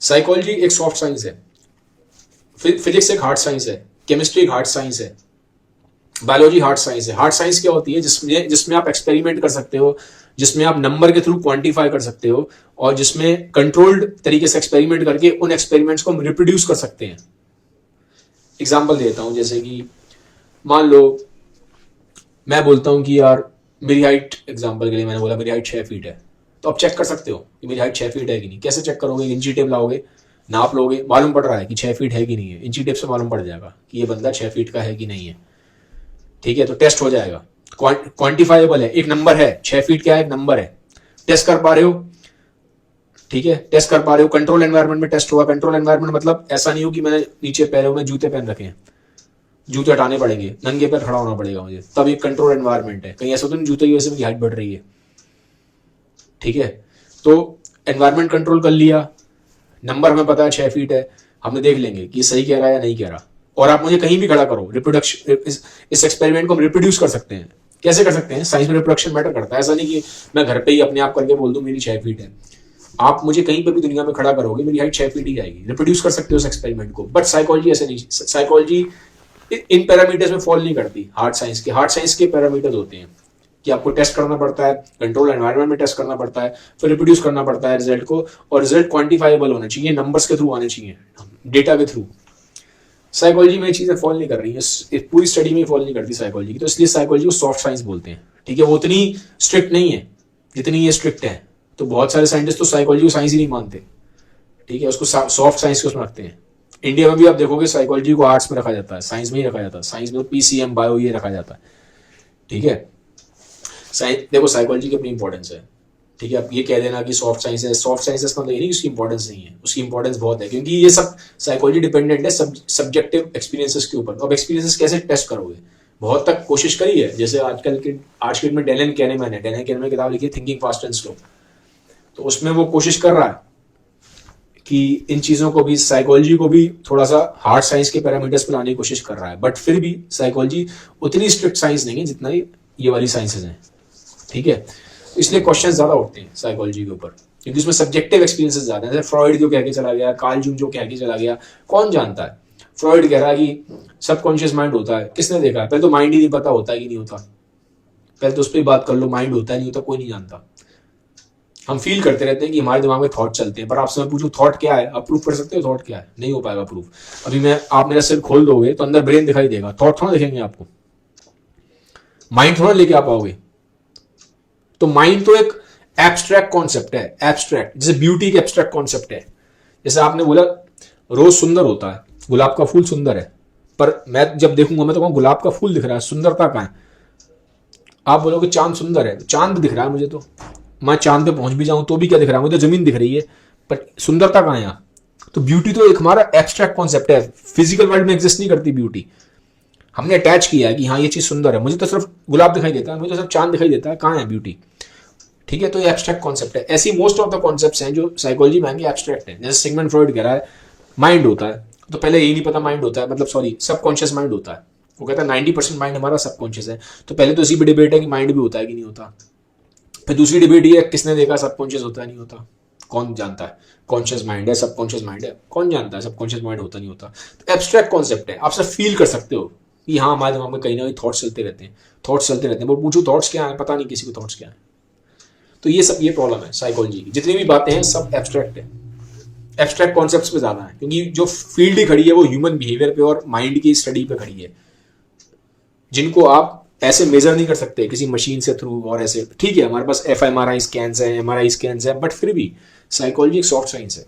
Psychology एक soft science है, physics एक हार्ड साइंस है, केमिस्ट्री एक हार्ड साइंस है, बायोलॉजी हार्ड साइंस है। हार्ड साइंस क्या होती है? जिसमें आप एक्सपेरिमेंट कर सकते हो, जिसमें आप नंबर के थ्रू क्वांटिफाई कर सकते हो, और जिसमें कंट्रोल्ड तरीके से एक्सपेरिमेंट करके उन एक्सपेरिमेंट्स को हम रिप्रोड्यूस कर सकते हैं। एग्जाम्पल देता हूं, जैसे कि मान लो मैं बोलता हूं कि यार मेरी हाइट, एग्जाम्पल के लिए मैंने बोला मेरी हाइट 6 फीट है, तो आप चेक कर सकते हो कि मेरी हाइट 6 फीट है कि नहीं। कैसे चेक करोगे? इंची टेप लाओगे, नाप लोगे, मालूम पड़ रहा है कि 6 फीट है कि नहीं है, इंची टेप से मालूम पड़ जाएगा कि ये बंदा 6 फीट का है कि नहीं है। ठीक है, तो टेस्ट हो जाएगा, क्वांटिफाइबल है, एक नंबर है, 6 फीट क्या है, एक नंबर है, टेस्ट कर पा रहे हो। ठीक है, टेस्ट कर पा रहे हो, कंट्रोल एनवायरनमेंट में टेस्ट हुआ। कंट्रोल एनवायरनमेंट मतलब ऐसा नहीं हो कि मैंने नीचे पैरों में जूते पहन रखे हैं, जूते हटाने पड़ेंगे, नंगे पैर खड़ा होना पड़ेगा मुझे, तब एक कंट्रोल एनवायरनमेंट है। कहीं ऐसा तो नहीं जूते की वजह से मेरी हाइट बढ़ रही है। ठीक है, तो एनवायरनमेंट कंट्रोल कर लिया, नंबर हमें पता है 6 फीट है, हमने देख लेंगे कि सही कह रहा है या नहीं कह रहा। और आप मुझे कहीं भी खड़ा करो, रिप्रोडक्शन, इस एक्सपेरिमेंट को हम रिप्रोड्यूस कर सकते हैं। कैसे कर सकते हैं? साइंस में रिप्रोडक्शन मैटर करता है। ऐसा नहीं कि मैं घर पे ही अपने आप करके बोल दूं मेरी 6 फीट है। आप मुझे कहीं पे भी दुनिया में खड़ा करोगे, मेरी हाइट 6 फीट ही आएगी। रिप्रोड्यूस कर सकते हो उस एक्सपेरिमेंट को। बट साइकोलॉजी ऐसे नहीं, साइकोलॉजी इन पैरामीटर्स में फॉल नहीं करती हार्ड साइंस के। हार्ड साइंस के पैरामीटर्स होते हैं कि आपको टेस्ट करना पड़ता है, कंट्रोल एनवायरनमेंट में टेस्ट करना पड़ता है, फिर रिप्रोड्यूस करना पड़ता है रिजल्ट को, और रिजल्ट क्वांटिफाइबल होना चाहिए, नंबर्स के थ्रू आने चाहिए, डेटा के थ्रू। साइकोलॉजी में ये चीजें फॉल नहीं कर रही है, पूरी स्टडी में फॉल नहीं करती साइकोलॉजी की, तो इसलिए साइकोलॉजी को सॉफ्ट साइंस बोलते हैं। ठीक है, वो उतनी स्ट्रिक्ट नहीं है जितनी ये स्ट्रिक्ट है। तो बहुत सारे साइंटिस्ट तो साइकोलॉजी को साइंस ही नहीं मानते। ठीक है, उसको सॉफ्ट साइंस के उसमें रखते हैं। इंडिया में भी आप देखोगे साइकोलॉजी को आर्ट्स में रखा जाता है, साइंस में ही रखा जाता है, साइंस में पीसीएम बायो ये रखा जाता है। ठीक है, देखो साइकोलॉजी की अपनी इंपॉर्टेंस है। ठीक है, अब ये कह देना कि सॉफ्ट साइंस है, सॉफ्ट साइंस का मतलब ये नहीं उसकी इंपॉर्टेंस नहीं है, उसकी इंपॉर्टेंस बहुत है, क्योंकि ये सब साइकोलॉजी डिपेंडेंट है सब्जेक्टिव एक्सपीरियंसेस के ऊपर। तो अब एक्सपीरियंसेस कैसे टेस्ट करोगे? बहुत तक कोशिश करी है, जैसे आजकल के आज के डेट में डेलन कहने में किताब लिखी है थिंकिंग फास्ट एंड स्लो, तो उसमें वो कोशिश कर रहा है कि इन चीजों को भी, साइकोलॉजी को भी थोड़ा सा हार्ड साइंस के पैरामीटर्स पर लाने की कोशिश कर रहा है। बट फिर भी साइकोलॉजी उतनी स्ट्रिक्ट साइंस नहीं है जितना ये वाली साइंसेज हैं। ठीक है, इसलिए क्वेश्चन ज्यादा उठते हैं साइकोलॉजी के ऊपर, क्योंकि उसमें सब्जेक्टिव एक्सपीरियंसेस ज्यादा है। जैसे फ्रॉइड जो कह के चला गया, कार्ल जूंग जो कह के चला गया, कौन जानता है? फ्रॉइड कह रहा है कि सबकॉन्शियस माइंड होता है, किसने देखा है? पहले तो माइंड ही नहीं पता होता है कि नहीं होता, पहले तो उस पर बात कर लो, माइंड होता है नहीं होता कोई नहीं जानता। हम फील करते रहते हैं कि हमारे दिमाग में थॉट चलते हैं, पर आपसे मैं पूछूं थॉट क्या है, आप प्रूफ कर सकते हो थॉट क्या है? नहीं हो पाएगा प्रूफ। अभी आप मेरा सिर खोल दोगे तो अंदर ब्रेन दिखाई देगा, थॉट थोड़ा दिखेंगे आपको, माइंड थोड़ा लेके आ पाओगे। तो माइंड तो एक एब्स्ट्रैक्ट कॉन्सेप्ट है, एब्स्ट्रैक्ट, जैसे ब्यूटी एक एब्स्ट्रैक्ट कॉन्सेप्ट है। जैसे आपने बोला रोज सुंदर होता है, गुलाब का फूल सुंदर है, पर मैं जब देखूंगा मैं तो कहूँ गुलाब का फूल दिख रहा है, सुंदरता कहाँ है? आप बोलोगे चांद सुंदर है, चांद दिख रहा है मुझे, तो मैं चांद पे पहुंच भी जाऊं तो भी क्या दिख रहा है मुझे? तो जमीन दिख रही है, पर सुंदरता कहाँ है यहाँ? तो ब्यूटी तो एक हमारा एब्स्ट्रैक्ट कॉन्सेप्ट है, फिजिकल वर्ल्ड में एग्जिस्ट नहीं करती ब्यूटी। हमने अटैच किया है कि हाँ ये चीज सुंदर है, मुझे तो सिर्फ गुलाब दिखाई देता है, मुझे तो सिर्फ चांद दिखाई देता है, कहाँ है ब्यूटी? ठीक है, तो ये एब्स्ट्रैक्ट कॉन्सेप्ट है। ऐसी मोस्ट ऑफ द कॉन्सेप्ट्स हैं जो साइकोलॉजी में आएंगे एब्स्ट्रैक्ट है। जैसे सिगमंड फ्रॉइड कह रहा है माइंड होता है, तो पहले यही नहीं पता माइंड होता है, मतलब सॉरी सबकॉन्शियस माइंड होता है। वो कहता है 90% माइंड हमारा सबकॉन्शियस है, तो पहले तो इसी भी डिबेट है कि माइंड भी होता है कि नहीं होता। फिर दूसरी डिबेट ये है किसने देखा सबकॉन्शियस होता है नहीं होता, कौन जानता है कॉन्शियस माइंड है सबकॉन्शियस माइंड है, कौन जानता है सबकॉन्शियस माइंड होता नहीं होता। तो एब्स्ट्रैक्ट कॉन्सेप्ट है, आप सब फील कर सकते हो कि हाँ हमारे दिमाग में कहीं ना कहीं थॉट्स चलते रहते हैं, थॉट्स चलते रहते हैं, वो पूछो थॉट्स क्या है, पता नहीं किसी को थॉट्स क्या है। तो ये सब ये प्रॉब्लम है साइकोलॉजी की, जितनी भी बातें हैं सब एब्स्ट्रैक्ट है, एब्स्ट्रैक्ट कॉन्सेप्ट्स पे ज्यादा है, क्योंकि जो फील्ड ही खड़ी है वो ह्यूमन बिहेवियर पे और माइंड की स्टडी पे खड़ी है, जिनको आप ऐसे मेजर नहीं कर सकते किसी मशीन से थ्रू और ऐसे। ठीक है, हमारे पास FMRI स्कैन्स हैं, MRI स्कैन्स हैं, बट फिर भी साइकोलॉजी एक सॉफ्ट साइंस है।